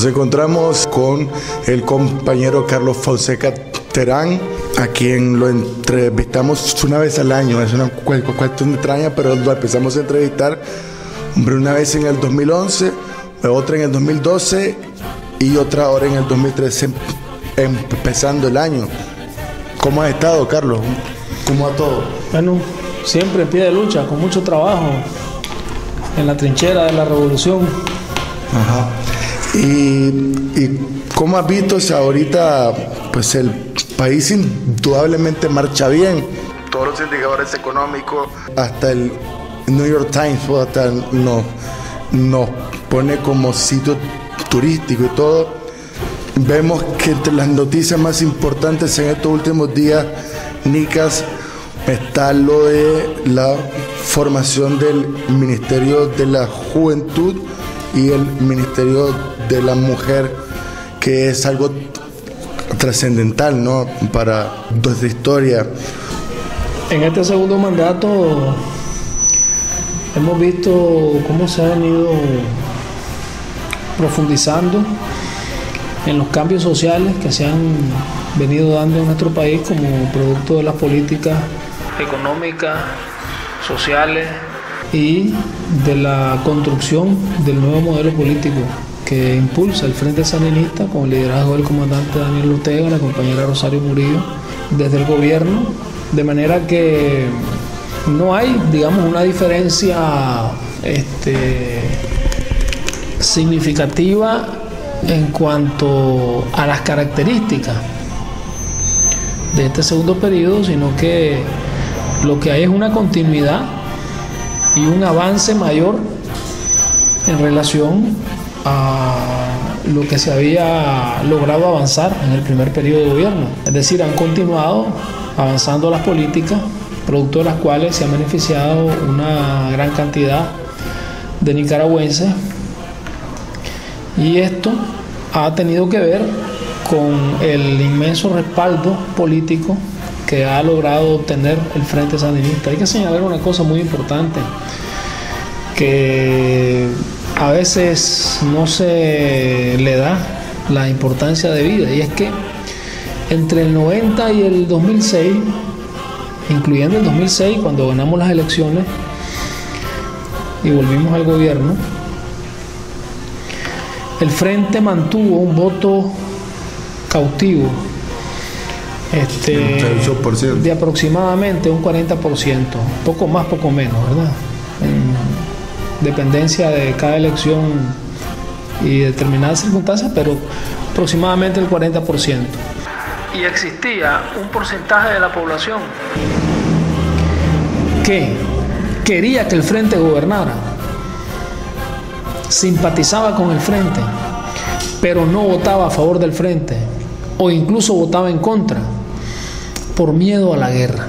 Nos encontramos con el compañero Carlos Fonseca Terán, a quien lo entrevistamos una vez al año. Es una cuestión extraña, pero lo empezamos a entrevistar una vez en el 2011, otra en el 2012 y otra ahora en el 2013, empezando el año. ¿Cómo has estado, Carlos? ¿Cómo va todo? Bueno, siempre en pie de lucha, con mucho trabajo, en la trinchera de la revolución. Ajá. ¿Y cómo has visto si ahorita pues el país indudablemente marcha bien? Todos los indicadores económicos, hasta el New York Times hasta nos pone como sitio turístico y todo. Vemos que entre las noticias más importantes en estos últimos días, Nicas, está lo de la formación del Ministerio de la Juventud y el Ministerio de la Mujer, que es algo trascendental, ¿no?, para nuestra historia. En este segundo mandato hemos visto cómo se ha venido profundizando en los cambios sociales que se han venido dando en nuestro país como producto de las políticas económicas, sociales y de la construcción del nuevo modelo político que impulsa el Frente Sandinista con el liderazgo del comandante Daniel Ortega y la compañera Rosario Murillo desde el gobierno, de manera que no hay, digamos, una diferencia significativa en cuanto a las características de este segundo periodo, sino que lo que hay es una continuidad y un avance mayor en relación a lo que se había logrado avanzar en el primer periodo de gobierno. Es decir, han continuado avanzando las políticas, producto de las cuales se ha beneficiado una gran cantidad de nicaragüenses, y esto ha tenido que ver con el inmenso respaldo político que ha logrado obtener el Frente Sandinista. Hay que señalar una cosa muy importante que a veces no se le da la importancia debida, y es que entre el 90 y el 2006, incluyendo el 2006 cuando ganamos las elecciones y volvimos al gobierno, el Frente mantuvo un voto cautivo de aproximadamente un 40%, poco más, poco menos, ¿verdad? En dependencia de cada elección y determinadas circunstancias, pero aproximadamente el 40%. Y existía un porcentaje de la población que quería que el Frente gobernara, simpatizaba con el Frente, pero no votaba a favor del Frente, o incluso votaba en contra, por miedo a la guerra.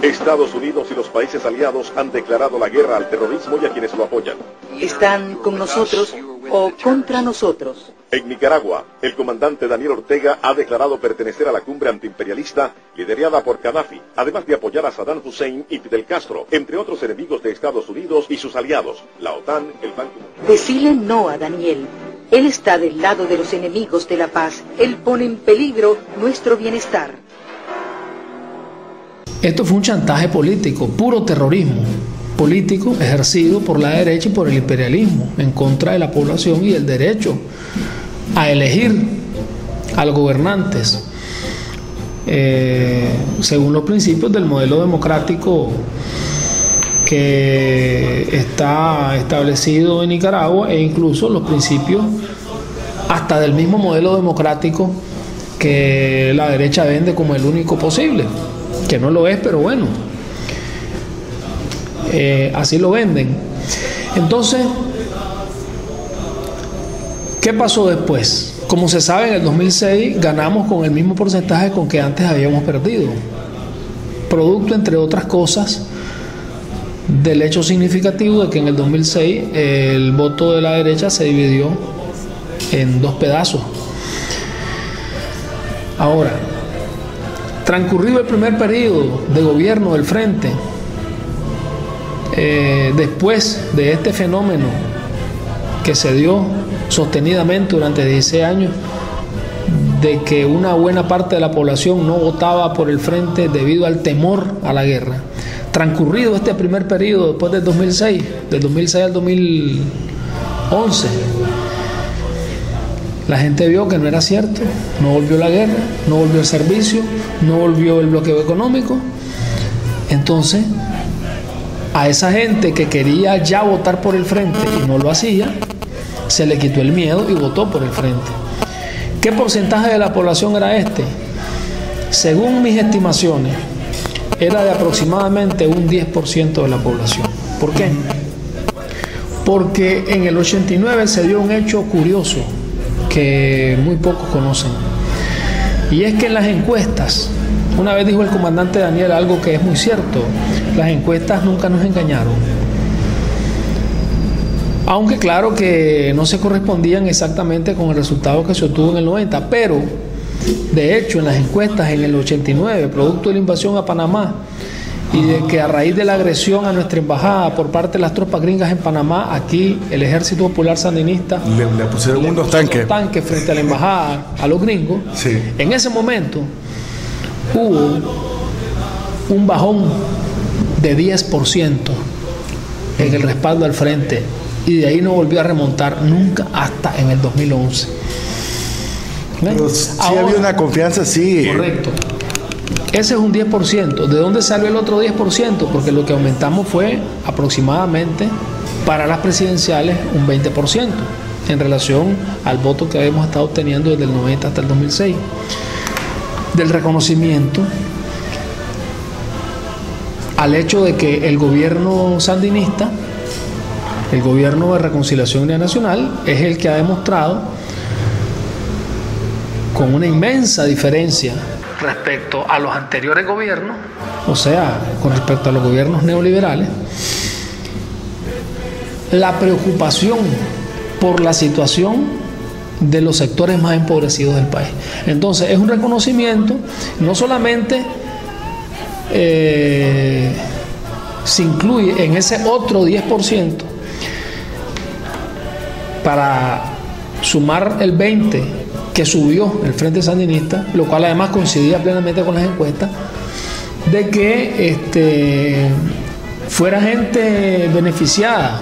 Estados Unidos y los países aliados han declarado la guerra al terrorismo y a quienes lo apoyan. ¿Están con nosotros o contra nosotros? En Nicaragua, el comandante Daniel Ortega ha declarado pertenecer a la cumbre antiimperialista liderada por Gaddafi, además de apoyar a Saddam Hussein y Fidel Castro, entre otros enemigos de Estados Unidos y sus aliados, la OTAN, el Banco Mundial. Decile no a Daniel. Él está del lado de los enemigos de la paz. Él pone en peligro nuestro bienestar. Esto fue un chantaje político, puro terrorismo político ejercido por la derecha y por el imperialismo en contra de la población y el derecho a elegir a los gobernantes según los principios del modelo democrático que está establecido en Nicaragua, e incluso los principios hasta del mismo modelo democrático que la derecha vende como el único posible, que no lo es, pero bueno, así lo venden. Entonces, ¿qué pasó después? Como se sabe, en el 2006 ganamos con el mismo porcentaje con que antes habíamos perdido, producto, entre otras cosas, del hecho significativo de que en el 2006 el voto de la derecha se dividió en dos pedazos. Ahora, transcurrido el primer periodo de gobierno del Frente, después de este fenómeno que se dio sostenidamente durante 16 años, de que una buena parte de la población no votaba por el frente debido al temor a la guerra. Transcurrido este primer periodo, después del 2006 al 2011, la gente vio que no era cierto, no volvió la guerra, no volvió el servicio, no volvió el bloqueo económico. Entonces, a esa gente que quería ya votar por el frente y no lo hacía, se le quitó el miedo y votó por el frente. ¿Qué porcentaje de la población era este? Según mis estimaciones, era de aproximadamente un 10% de la población. ¿Por qué? Porque en el 89 se dio un hecho curioso que muy pocos conocen. Y es que en las encuestas, una vez dijo el comandante Daniel algo que es muy cierto, las encuestas nunca nos engañaron. Aunque claro que no se correspondían exactamente con el resultado que se obtuvo en el 90, pero de hecho en las encuestas en el 89, producto de la invasión a Panamá y de que a raíz de la agresión a nuestra embajada por parte de las tropas gringas en Panamá, aquí el Ejército Popular Sandinista le pusieron unos tanques frente a la embajada a los gringos. Sí. En ese momento hubo un bajón de 10% en el respaldo al frente, y de ahí no volvió a remontar nunca hasta en el 2011. Pero sí había una confianza, sí. Correcto. Ese es un 10%. ¿De dónde salió el otro 10%? Porque lo que aumentamos fue aproximadamente para las presidenciales un 20% en relación al voto que habíamos estado teniendo desde el 90 hasta el 2006. Del reconocimiento al hecho de que el gobierno sandinista, el gobierno de Reconciliación Unidad Nacional, es el que ha demostrado con una inmensa diferencia respecto a los anteriores gobiernos, o sea, con respecto a los gobiernos neoliberales, la preocupación por la situación de los sectores más empobrecidos del país. Entonces es un reconocimiento, no solamente se incluye en ese otro 10% para sumar el 20% que subió el Frente Sandinista, lo cual además coincidía plenamente con las encuestas, de que fuera gente beneficiada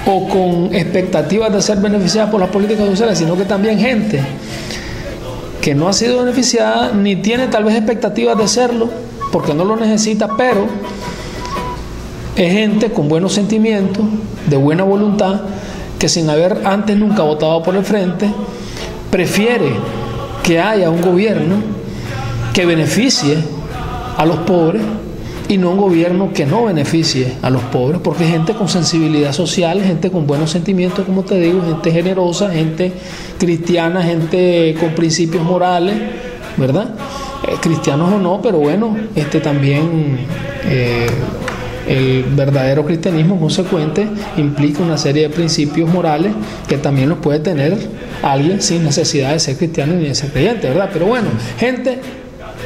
o con expectativas de ser beneficiada por las políticas sociales, sino que también gente que no ha sido beneficiada ni tiene tal vez expectativas de serlo porque no lo necesita, pero es gente con buenos sentimientos, de buena voluntad, que sin haber antes nunca votado por el frente, prefiere que haya un gobierno que beneficie a los pobres y no un gobierno que no beneficie a los pobres, porque hay gente con sensibilidad social, gente con buenos sentimientos, como te digo, gente generosa, gente cristiana, gente con principios morales, ¿verdad? Cristianos o no, pero bueno, también el verdadero cristianismo consecuente implica una serie de principios morales que también los puede tener alguien sin necesidad de ser cristiano ni de ser creyente, ¿verdad? Pero bueno, gente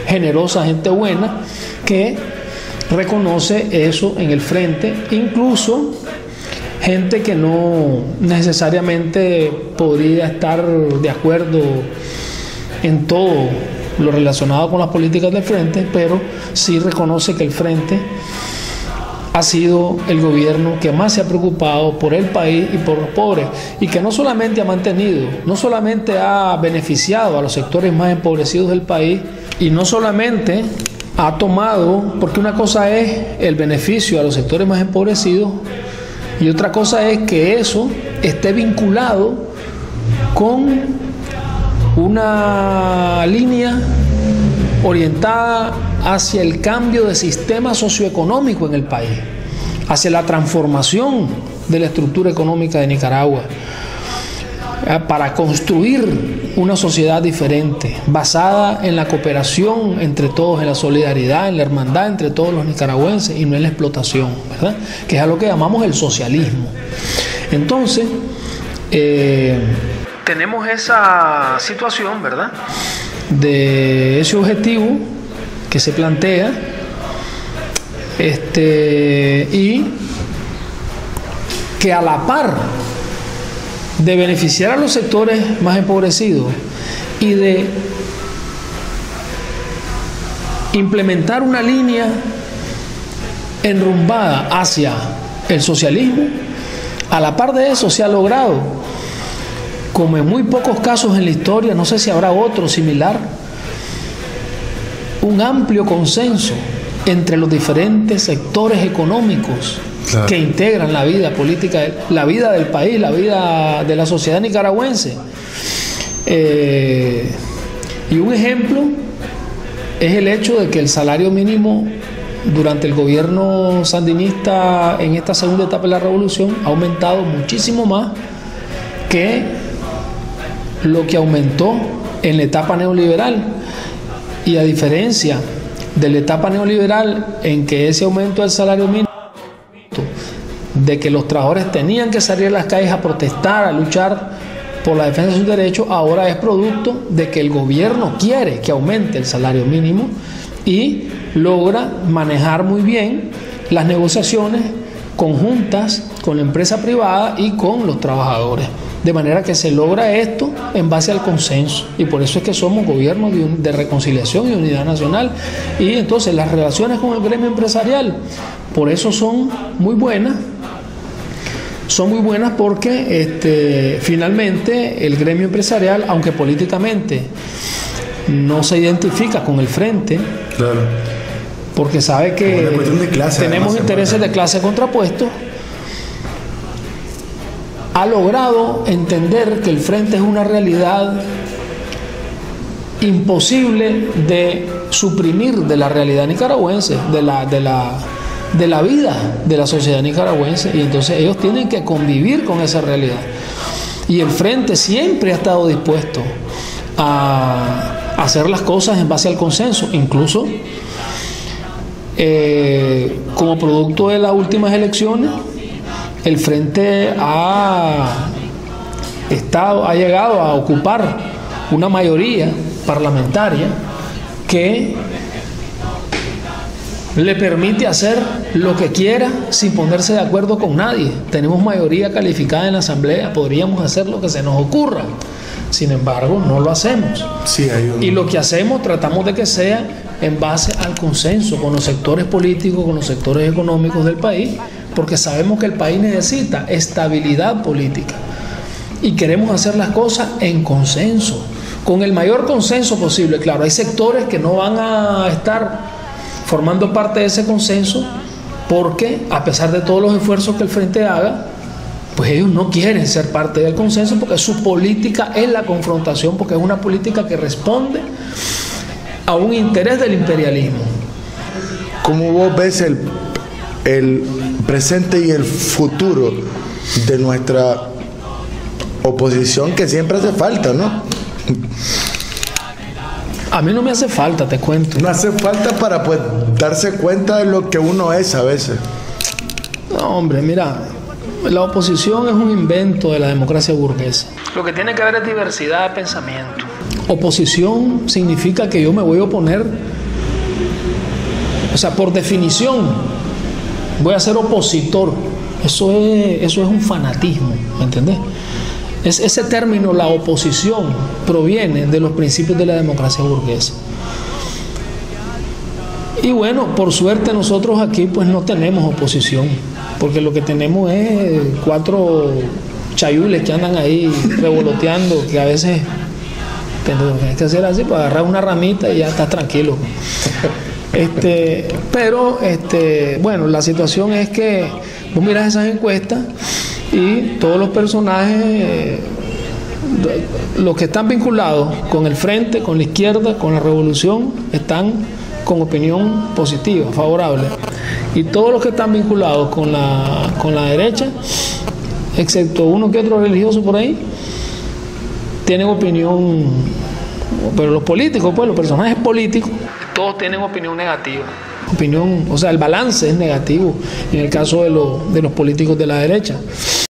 generosa, gente buena que reconoce eso en el frente, incluso gente que no necesariamente podría estar de acuerdo en todo lo relacionado con las políticas del frente, pero sí reconoce que el frente ha sido el gobierno que más se ha preocupado por el país y por los pobres, y que no solamente ha mantenido, no solamente ha beneficiado a los sectores más empobrecidos del país, y no solamente ha tomado, porque una cosa es el beneficio a los sectores más empobrecidos y otra cosa es que eso esté vinculado con una línea orientada hacia el cambio de sistema socioeconómico en el país, hacia la transformación de la estructura económica de Nicaragua, para construir una sociedad diferente, basada en la cooperación entre todos, en la solidaridad, en la hermandad entre todos los nicaragüenses y no en la explotación, ¿verdad? Que es a lo que llamamos el socialismo. Entonces, tenemos esa situación, ¿verdad?, de ese objetivo que se plantea, y que a la par de beneficiar a los sectores más empobrecidos y de implementar una línea enrumbada hacia el socialismo, a la par de eso se ha logrado, como en muy pocos casos en la historia, no sé si habrá otro similar, un amplio consenso entre los diferentes sectores económicos, claro, que integran la vida política, la vida del país, la vida de la sociedad nicaragüense. Y un ejemplo es el hecho de que el salario mínimo durante el gobierno sandinista en esta segunda etapa de la revolución ha aumentado muchísimo más que lo que aumentó en la etapa neoliberal. Y a diferencia de la etapa neoliberal, en que ese aumento del salario mínimo, de que los trabajadores tenían que salir a las calles a protestar, a luchar por la defensa de sus derechos, ahora es producto de que el gobierno quiere que aumente el salario mínimo y logra manejar muy bien las negociaciones conjuntas con la empresa privada y con los trabajadores. De manera que se logra esto en base al consenso, y por eso es que somos gobierno de reconciliación y unidad nacional. Y entonces las relaciones con el gremio empresarial, por eso son muy buenas porque finalmente el gremio empresarial, aunque políticamente no se identifica con el frente, claro, porque sabe que tenemos intereses de clase contrapuestos, ha logrado entender que el frente es una realidad imposible de suprimir de la realidad nicaragüense, de la vida de la sociedad nicaragüense, y entonces ellos tienen que convivir con esa realidad. Y el frente siempre ha estado dispuesto a hacer las cosas en base al consenso, incluso como producto de las últimas elecciones. El frente ha llegado a ocupar una mayoría parlamentaria que le permite hacer lo que quiera sin ponerse de acuerdo con nadie. Tenemos mayoría calificada en la asamblea, podríamos hacer lo que se nos ocurra. Sin embargo, no lo hacemos. Sí, y lo que hacemos tratamos de que sea en base al consenso con los sectores políticos, con los sectores económicos del país, porque sabemos que el país necesita estabilidad política y queremos hacer las cosas en consenso, con el mayor consenso posible. Claro, hay sectores que no van a estar formando parte de ese consenso porque, a pesar de todos los esfuerzos que el frente haga, pues ellos no quieren ser parte del consenso porque su política es la confrontación, porque es una política que responde a un interés del imperialismo. ¿Cómo vos ves el presente y el futuro de nuestra oposición, que siempre hace falta, ¿no? A mí no me hace falta, te cuento. No hace falta para pues darse cuenta de lo que uno es a veces. No, hombre, mira, la oposición es un invento de la democracia burguesa. Lo que tiene que haber es diversidad de pensamiento. Oposición significa que yo me voy a oponer, o sea, por definición, voy a ser opositor. Eso es un fanatismo, ¿me entendés? Ese término, la oposición, proviene de los principios de la democracia burguesa. Y bueno, por suerte nosotros aquí pues no tenemos oposición, porque lo que tenemos es 4 chayules que andan ahí revoloteando, que a veces tienes que hacer así para agarrar una ramita y ya estás tranquilo. Pero bueno, la situación es que vos miras esas encuestas y todos los personajes, los que están vinculados con el frente, con la izquierda, con la revolución, están con opinión positiva, favorable. Y todos los que están vinculados con la derecha, excepto uno que otro religioso por ahí, tienen opinión, pero los políticos, pues los personajes políticos, todos tienen opinión negativa. O sea, el balance es negativo en el caso de los políticos de la derecha.